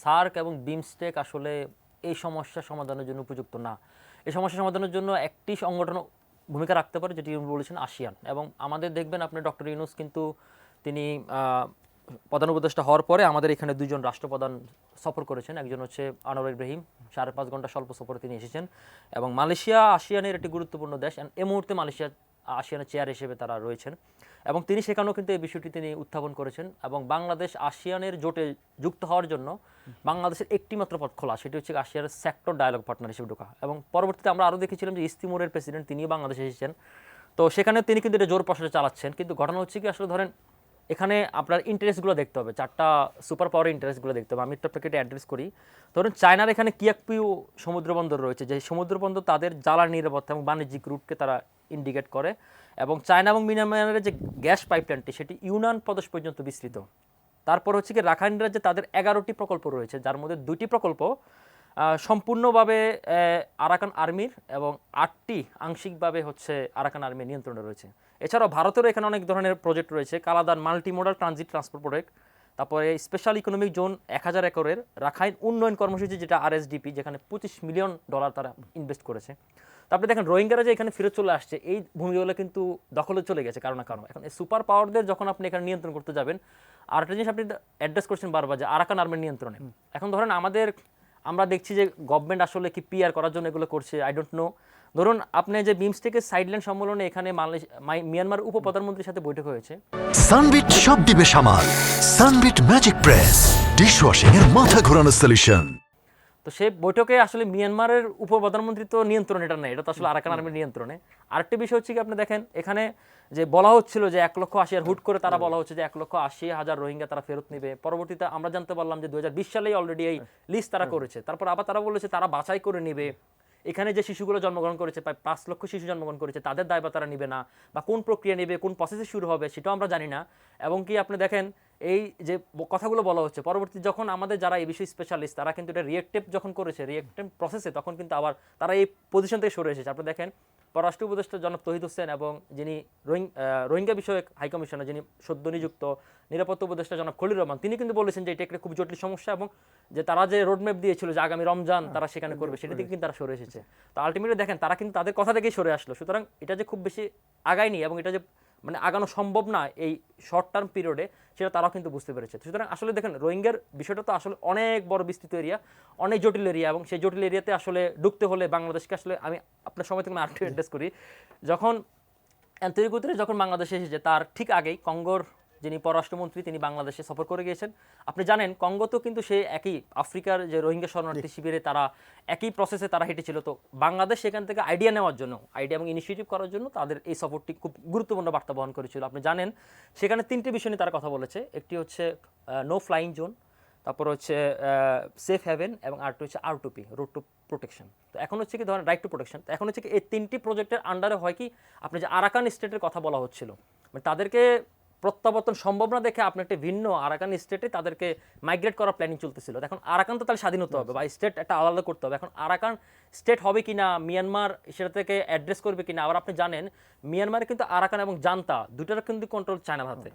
SAARC এবং বিমস্টেক আসলে এই সমস্যা সমাধানের জন্য উপযুক্ত না। এই সমস্যা সমাধানের জন্য একটি সংগঠন ভূমিকা রাখতে পারে, যেটি বলেছেন আসিয়ান। এবং আমাদের দেখবেন আপনি ডক্টর ইউনূস কিন্তু তিনি প্রধান উপদেষ্টা হওয়ার পরে আমাদের এখানে দুজন রাষ্ট্রপ্রধান সফর করেছেন। একজন হচ্ছে আনোয়ার ইব্রাহিম, 5.5 ঘন্টা স্বল্প সফরে তিনি এসেছেন। এবং মালয়েশিয়া আসিয়ানের একটি গুরুত্বপূর্ণ দেশ, এই মুহূর্তে মালয়েশিয়া আসিয়ানের চেয়ার হিসেবে তারা রয়েছেন। এবং তিনি সেখানেও কিন্তু এই বিষয়টি তিনি উত্থাপন করেছেন। এবং বাংলাদেশ আসিয়ানের জোটে যুক্ত হওয়ার জন্য বাংলাদেশের একটি মাত্র পথ খোলা, সেটি হচ্ছে আসিয়ার সেক্টর ডায়ালগ পার্টনার হিসেবে ঢোকা। এবং পরবর্তীতে আমরা আরও দেখেছিলাম যে ইস্ট তিমুরের প্রেসিডেন্ট তিনিও বাংলাদেশে এসেছেন। তো সেখানে তিনি কিন্তু এটা জোর প্রসারে চালাচ্ছেন। কিন্তু ঘটনা হচ্ছে কি, আসলে ধরেন এখানে আপনার ইন্টারেস্টগুলো দেখতে হবে, 4টা সুপার পাওয়ারের ইন্টারেস্টগুলো দেখতে হবে। আমি একটু আপনাকে এটা অ্যাড্রেস করি। ধরুন চায়নার এখানে কিয়াকপিউ সমুদ্র বন্দর রয়েছে, যে সমুদ্র বন্দর তাদের জ্বালানি নিরাপত্তা এবং বাণিজ্যিক রুটকে তারা ইন্ডিকেট করে। এবং চায়না এবং মিয়ানমারের যে গ্যাস পাইপলাইনটি সেটি ইউনান প্রদেশ পর্যন্ত বিস্তৃত। তারপর হচ্ছে কি রাখাইন রাজ্যে তাদের 11টি প্রকল্প রয়েছে, যার মধ্যে 2টি প্রকল্প সম্পূর্ণভাবে আরাকান আর্মির এবং 8টি আংশিকভাবে হচ্ছে আরাকান আর্মির নিয়ন্ত্রণে রয়েছে। এছাড়াও ভারতেরও এখানে অনেক ধরনের প্রজেক্ট রয়েছে, Kaladan multimodal transit transport project, তারপরে স্পেশাল ইকোনমিক জোন 1000 একরের রাখাইন উন্নয়ন কর্মসূচি, যেটা RSDP, যেখানে $25 মিলিয়ন তারা ইনভেস্ট করেছে। তারপরে দেখেন রোহিঙ্গারা যে এখানে ফিরে চলে আসছে, এই ভূমিগুলো কিন্তু দখলে চলে গেছে কারণ না কারণ। এখন এই সুপার পাওয়ারদের যখন আপনি এখানে নিয়ন্ত্রণ করতে যাবেন, আর একটা জিনিস আপনি অ্যাড্রেস করছেন বারবার, যে আরাকান আর্মির নিয়ন্ত্রণে। এখন ধরেন আমরা দেখছি যে গভর্নমেন্ট আসলে কি PR করার জন্য এগুলো করছে, আই ডোন্ট নো। ধরুন আপনি যে বিমস্টেকের সাইডলাইন সম্মেলনে এখানে মিয়ানমার উপপ্রধানমন্ত্রীর সাথে বৈঠক হয়েছে। সানবিট সব দিবে সামাল। সানবিট ম্যাজিক প্রেস ডিশওয়াশিং এর মাথা ঘোরানো সলিউশন। তো সেই বৈঠকে আসলে মিয়ানমারের উপপ্রধানমন্ত্রী তো নিয়ন্ত্রণ এটা নেই, এটা তো আসলে আরাকান আর্মির নিয়ন্ত্রণে। আরেকটি বিষয় হচ্ছে কি, আপনি দেখেন এখানে যে বলা হচ্ছিল যে 1,80,000, হুট করে তারা বলা হচ্ছে যে 1,80,000 রোহিঙ্গা তারা ফেরত নেবে। পরবর্তীতে আমরা জানতে পারলাম যে 2020 সালেই অলরেডি এই লিস্ট তারা করেছে। তারপর আবার তারা বলেছে তারা বাছাই করে নেবে। এখানে যে শিশুগুলো জন্মগ্রহণ করেছে, প্রায় 5 লক্ষ শিশু জন্মগ্রহণ করেছে, তাদের দায়বা তারা নেবে না, বা কোন প্রক্রিয়া নেবে, কোন প্রসেসে শুরু হবে সেটাও আমরা জানি না। এবং কি আপনি দেখেন এই যে কথাগুলো বলা হচ্ছে, পরবর্তী যখন আমাদের যারা এই বিষয়ে স্পেশালিস্ট তারা কিন্তু এটা রিয়েক্টিভ যখন করেছে, রিয়েক্টিভ প্রসেসে, তখন কিন্তু আবার তারা এই পজিশন থেকে সরে এসেছে। আপনি দেখেন পররাষ্ট্র উপদেষ্টা জনাব তৌহিদ হোসেন এবং যিনি রোহিঙ্গা বিষয়ক হাইকমিশনার, যিনি সদ্য নিযুক্ত নিরাপত্তা উপদেষ্টা জনাব খলিল রহমান, তিনি কিন্তু বলেছেন যে এটা একটা খুব জটিল সমস্যা, এবং যে তারা যে রোডম্যাপ দিয়েছিল যে আগামী রমজান তারা সেখানে করবে, সেটা থেকে কিন্তু তারা সরে এসেছে। তো আলটিমেটলি দেখেন তারা কিন্তু তাদের কথা থেকেই সরে আসলো। সুতরাং এটা যে খুব বেশি আগায়নি এবং এটা যে মানে আগানো সম্ভব না এই শর্ট টার্ম পিরিয়ডে, সেটা তারাও কিন্তু বুঝতে পেরেছে। সুতরাং আসলে দেখেন রোহিঙ্গার বিষয়টা তো আসলে অনেক বড় বিস্তৃত এরিয়া, অনেক জটিল এরিয়া, এবং সেই জটিল এরিয়াতে আসলে ঢুকতে হলে বাংলাদেশকে আসলে, আমি আপনার সময় থেকে আরেকটু অ্যাড্রেস করি, যখন অ্যান্থনি গুতেরেস যখন বাংলাদেশে এসেছে তার ঠিক আগেই কঙ্গোর যিনি পররাষ্ট্রমন্ত্রী তিনি বাংলাদেশে সফর করে গিয়েছেন। আপনি জানেন কঙ্গো তো কিন্তু সেই একই আফ্রিকার যে রোহিঙ্গা শরণার্থী শিবিরে তারা একই প্রসেসে তারা হেঁটেছিল। তো বাংলাদেশ সেখান থেকে আইডিয়া নেওয়ার জন্য, আইডিয়া এবং ইনিশিয়েটিভ করার জন্য তাদের এই সফরটি খুব গুরুত্বপূর্ণ বার্তা বহন করেছিল। আপনি জানেন সেখানে 3টি বিষয় নিয়ে তারা কথা বলেছে। একটি হচ্ছে নো ফ্লাইং জোন, তারপর হচ্ছে সেফ হ্যাভেন, এবং আরেকটি হচ্ছে R2P, রোড টু প্রোটেকশন। তো এখন হচ্ছে কি ধরেন রাইট টু প্রোটেকশন। তো এখন হচ্ছে কি এই 3টি প্রজেক্টের আন্ডারে হয় কি, আপনি যে আরাকান স্টেটের কথা বলা হচ্ছিল, মানে তাদেরকে প্রত্যাবর্তন সম্ভব না দেখে আপনি একটা ভিন্ন আরাকান স্টেটে তাদেরকে মাইগ্রেট করার প্ল্যানিং চলতেছিল। এখন আরাকান তো তাহলে স্বাধীন হতে হবে, বা স্টেট একটা আলাদা করতে হবে। এখন আরাকান স্টেট হবে কিনা, মিয়ানমার সেটা থেকে অ্যাড্রেস করবে কিনা। আবার আপনি জানেন মিয়ানমারে কিন্তু আরাকান এবং জান্তা দুটার কিন্তু কন্ট্রোল চায়নার হাতে।